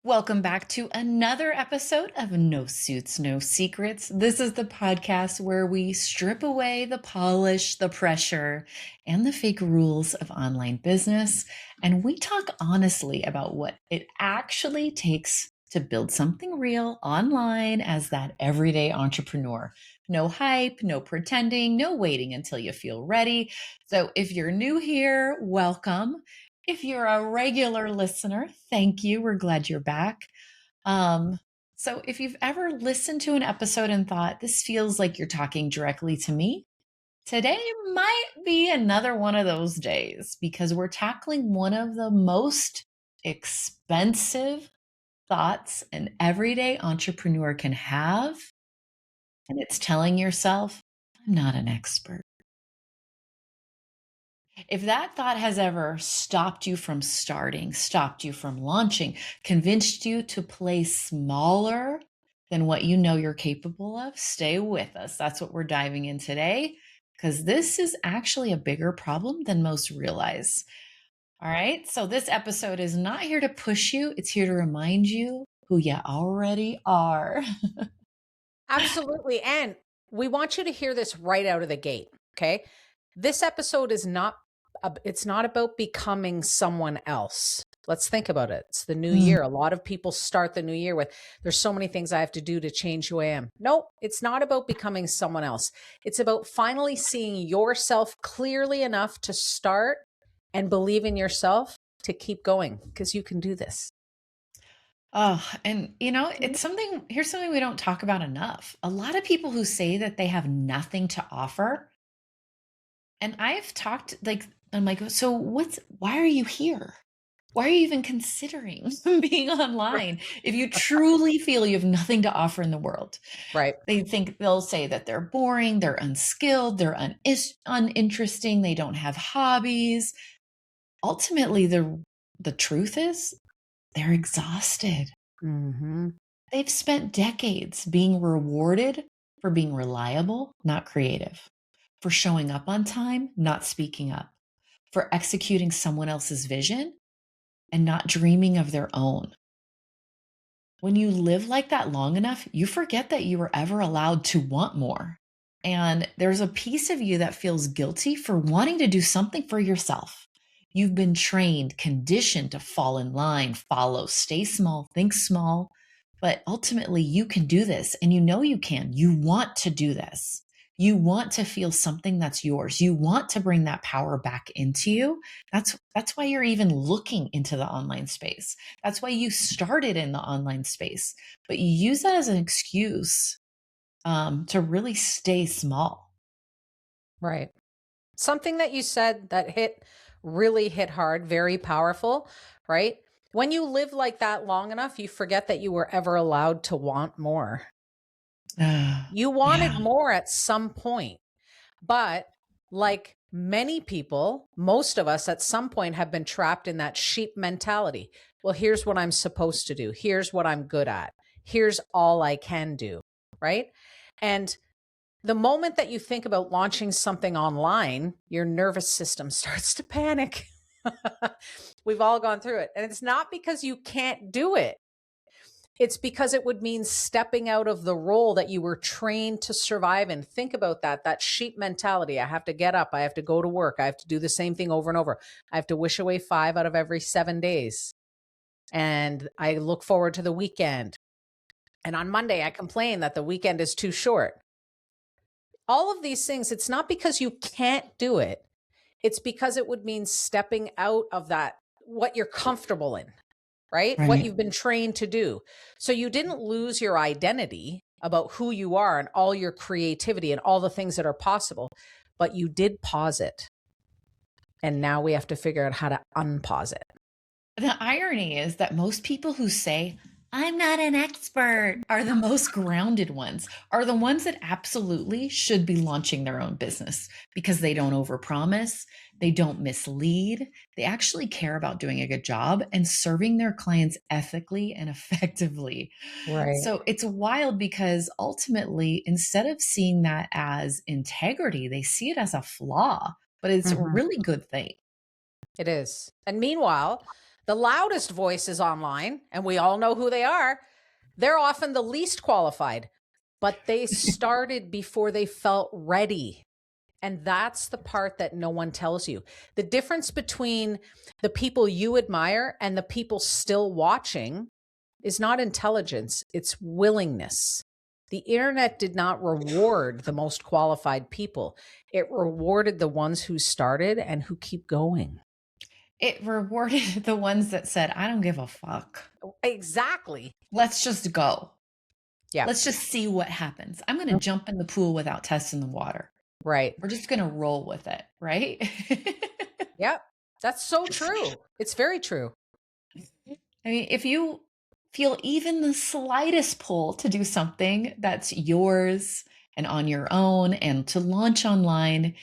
Welcome back to another episode of No Suits, No Secrets. This is the podcast where we strip away the polish, the pressure, and the fake rules of online business. And we talk honestly about what it actually takes to build something real online as that everyday entrepreneur. No hype, no pretending, no waiting until you feel ready. So if you're new here, welcome. If you're a regular listener, thank you. We're glad you're back. So if you've ever listened to an episode and thought, this feels like you're talking directly to me, today might be another one of those days because we're tackling one of the most expensive thoughts an everyday entrepreneur can have. And it's telling yourself, I'm not an expert. If that thought has ever stopped you from starting, stopped you from launching, convinced you to play smaller than what you know you're capable of, stay with us. That's what we're diving in today, because this is actually a bigger problem than most realize. All right. So this episode is not here to push you. It's here to remind you who you already are. Absolutely. And we want you to hear this right out of the gate. Okay. This episode is not, it's not about becoming someone else. Let's think about it. It's the new year. A lot of people start the new year with, there's so many things I have to do to change who I am. No, it's not about becoming someone else. It's about finally seeing yourself clearly enough to start and believe in yourself to keep going, because you can do this. Oh, and it's here's something we don't talk about enough. A lot of people who say that they have nothing to offer. And I've talked I'm like, so why are you here? Why are you even considering being online if you truly feel you have nothing to offer in the world? Right. They'll say that they're boring, they're unskilled, they're uninteresting, they don't have hobbies. Ultimately, the truth is they're exhausted. Mm-hmm. They've spent decades being rewarded for being reliable, not creative, for showing up on time, not speaking up, for executing someone else's vision and not dreaming of their own. When you live like that long enough, you forget that you were ever allowed to want more. And there's a piece of you that feels guilty for wanting to do something for yourself. You've been trained, conditioned to fall in line, follow, stay small, think small. But ultimately, you can do this, and you know you can. You want to do this. You want to feel something that's yours. You want to bring that power back into you. That's why you're even looking into the online space. That's why you started in the online space. But you use that as an excuse to really stay small. Right. Something that you said that really hit hard, very powerful, right? When you live like that long enough, you forget that you were ever allowed to want more. You wanted more at some point, but like many people, most of us at some point have been trapped in that sheep mentality. Well, here's what I'm supposed to do. Here's what I'm good at. Here's all I can do, right? And the moment that you think about launching something online, your nervous system starts to panic. We've all gone through it. And it's not because you can't do it. It's because it would mean stepping out of the role that you were trained to survive in. Think about that sheep mentality. I have to get up. I have to go to work. I have to do the same thing over and over. I have to wish away 5 out of every 7 days. And I look forward to the weekend. And on Monday, I complain that the weekend is too short. All of these things, it's not because you can't do it. It's because it would mean stepping out of that, what you're comfortable in, right? What you've been trained to do. So you didn't lose your identity about who you are and all your creativity and all the things that are possible, but you did pause it. And now we have to figure out how to unpause it. The irony is that most people who say, I'm not an expert, are the most grounded ones, are the ones that absolutely should be launching their own business because they don't overpromise, they don't mislead, they actually care about doing a good job and serving their clients ethically and effectively. Right. So it's wild because ultimately, instead of seeing that as integrity, they see it as a flaw, but it's a really good thing. It is. And meanwhile, The loudest voices online, and we all know who they are, they're often the least qualified, but they started before they felt ready. And that's the part that no one tells you. The difference between the people you admire and the people still watching is not intelligence, it's willingness. The internet did not reward the most qualified people. It rewarded the ones who started and who keep going. It rewarded the ones that said, I don't give a fuck. Exactly. Let's just go. Yeah. Let's just see what happens. I'm going to jump in the pool without testing the water. Right. We're just going to roll with it, right? Yep. That's so true. It's very true. I mean, if you feel even the slightest pull to do something that's yours and on your own and to launch online,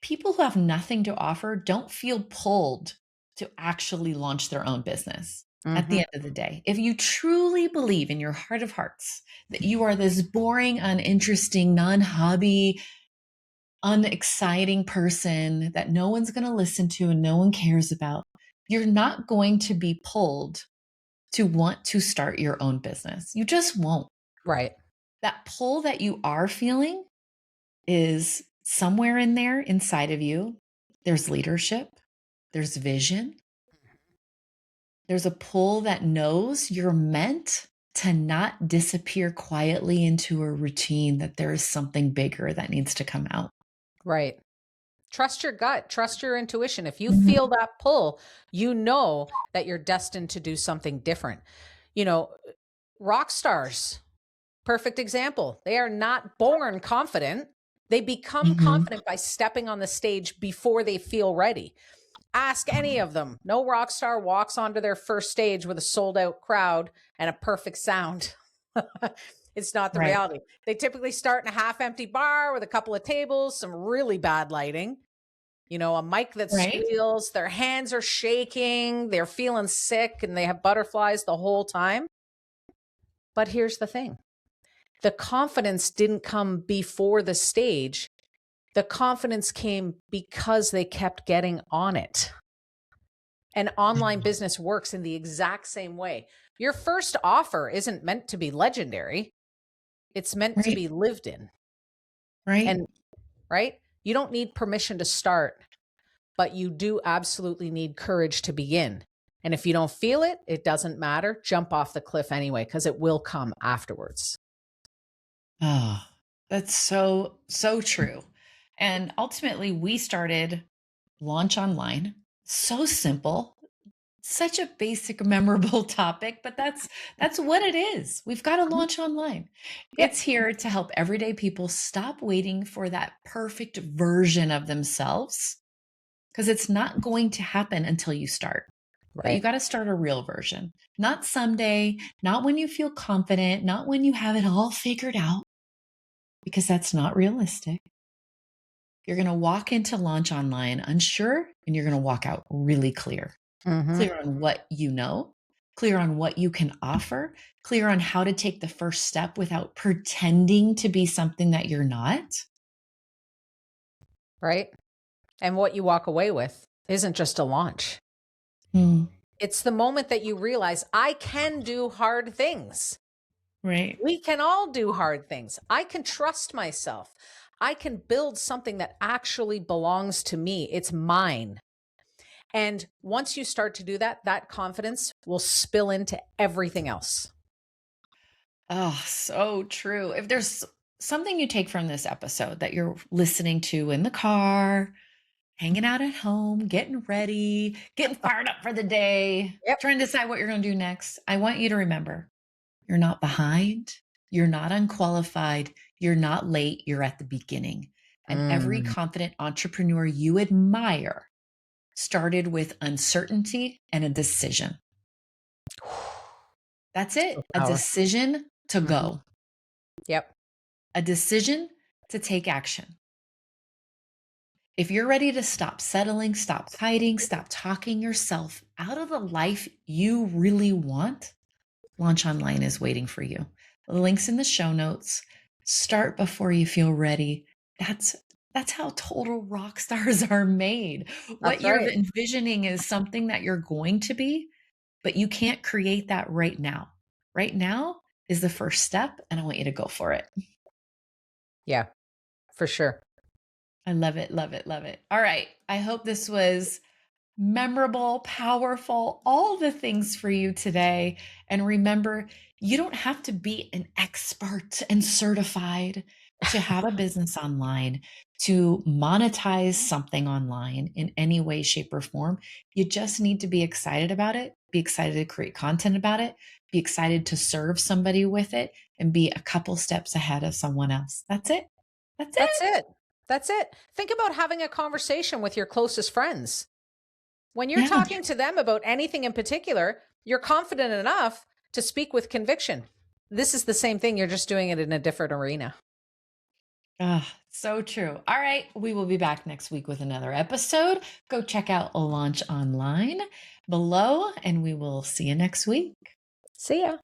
people who have nothing to offer don't feel pulled to actually launch their own business. At the end of the day, if you truly believe in your heart of hearts that you are this boring, uninteresting, non-hobby, unexciting person that no one's going to listen to and no one cares about, you're not going to be pulled to want to start your own business. You just won't. Right. That pull that you are feeling is somewhere in there inside of you. There's leadership, there's vision. There's a pull that knows you're meant to not disappear quietly into a routine, that there is something bigger that needs to come out. Right. Trust your gut, trust your intuition. If you feel that pull, you know that you're destined to do something different. You know, rock stars, perfect example. They are not born confident. They become confident by stepping on the stage before they feel ready. Ask any of them. No rock star walks onto their first stage with a sold out crowd and a perfect sound. It's not the reality. They typically start in a half empty bar with a couple of tables, some really bad lighting, you know, a mic that squeals, their hands are shaking, they're feeling sick, and they have butterflies the whole time. But here's the thing. The confidence didn't come before the stage. The confidence came because they kept getting on it. And online business works in the exact same way. Your first offer isn't meant to be legendary. It's meant to be lived in. Right. And you don't need permission to start, but you do absolutely need courage to begin. And if you don't feel it, it doesn't matter. Jump off the cliff anyway, because it will come afterwards. Oh, that's so true. And ultimately, we started Launch Online. So simple. Such a basic, memorable topic, but that's what it is. We've got to launch online. It's here to help everyday people stop waiting for that perfect version of themselves, because it's not going to happen until you start. But you got to start a real version, not someday, not when you feel confident, not when you have it all figured out, because that's not realistic. You're going to walk into Launch Online unsure, and you're going to walk out really clear. Clear on what you know, clear on what you can offer, clear on how to take the first step without pretending to be something that you're not. Right. And what you walk away with isn't just a launch. It's the moment that you realize I can do hard things. Right. We can all do hard things. I can trust myself. I can build something that actually belongs to me. It's mine. And once you start to do that, that confidence will spill into everything else. Oh, so true. If there's something you take from this episode that you're listening to in the car, hanging out at home, getting ready, getting fired up for the day, trying to decide what you're going to do next, I want you to remember, you're not behind, you're not unqualified, you're not late, you're at the beginning. And every confident entrepreneur you admire started with uncertainty and a decision. That's it. A decision to go. Yep. A decision to take action. If you're ready to stop settling, stop hiding, stop talking yourself out of the life you really want, Launch Online is waiting for you. The link's in the show notes. Start before you feel ready. That's That's how total rock stars are made. What That's you're right. envisioning is something that you're going to be, but you can't create that right now. Right now is the first step, and I want you to go for it. Yeah, for sure. I love it, love it, love it. All right. I hope this was memorable, powerful, all the things for you today. And remember, you don't have to be an expert and certified to have a business online, to monetize something online in any way, shape, or form. You just need to be excited about it, be excited to create content about it, be excited to serve somebody with it, and be a couple steps ahead of someone else. That's it. That's That's it. it. That's it. Think about having a conversation with your closest friends. When you're Yeah. talking to them about anything in particular, you're confident enough to speak with conviction. This is the same thing, you're just doing it in a different arena. Ah, so true. All right. We will be back next week with another episode. Go check out Launch Online below, and we will see you next week. See ya.